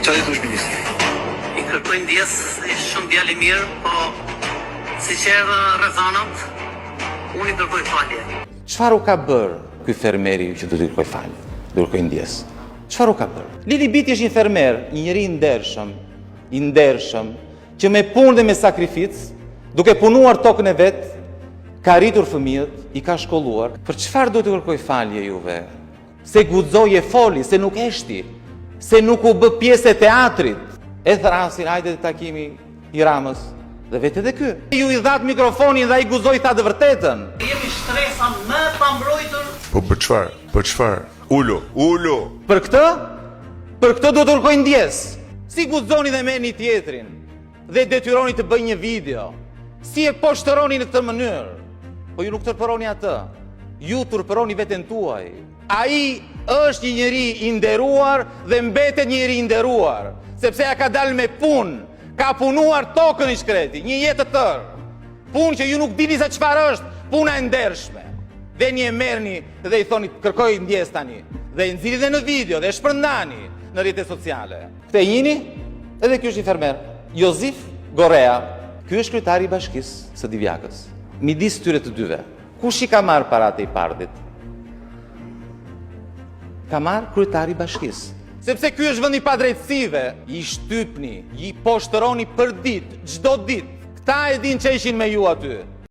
Çfarë thosh ministri? I kërkoj ndjes, ishte shumë djalë i mirë, po si që erdhë rrethonat, unë i kërkoj falje. Çfarë u ka bërë ky fermeri që do t'i kërkoj falje, do kërkoj ndjes? Çfarë u ka bërë? Lili Biti është një fermer, një njeri i ndershëm, që me punë dhe me sakrificë, duke punuar tokën e vet, ka rritur fëmijët, i ka shkolluar. Për çfarë do t'i kërkoj falje juve? Se guxoi e foli, se nuk eshti, se nuk u bë pjesë e teatrit. E thrasin, hajde të takimi i Ramës, dhe vetë edhe ky. Ju i dhat mikrofonin dhe ai guxoi tha të vërtetën. Jemi shtresa më pambrojtur. Po për çfarë? Për çfarë? Ulo. Për këtë do të kërkoj ndjes. Si guxoni dhe merrni tjetrin dhe detyroni të bëj një video. Si e poshtëroni në këtë mënyrë? Po ju nuk turpëroni atë. Ju turpëroni veten tuaj. Ai është një njeri i nderuar dhe mbetet një njeri i nderuar, sepse ja ka dalë me punë, ka punuar tokën i shkreti, një jetë të tërë. Punë që ju nuk dini se çfarë është, puna e ndershme. Dhe një e merrni dhe i thoni kërkoj ndjes tani. Dhe i nxirri dhe në video dhe e shpërndani në rrjetet sociale. Këtë njini, edhe ky është një fermer, Jozif Gorea. Ky është kryetari i bashkisë së Divjakës. Midis tyre të dyve, kush i ka marrë paratë i Pardit? Ka marrë kryetari i bashkisë. Sepse ky është vend i padrejtësive, i shtypni, i poshtëroni për ditë, çdo ditë. Këta e din që ishin me ju aty.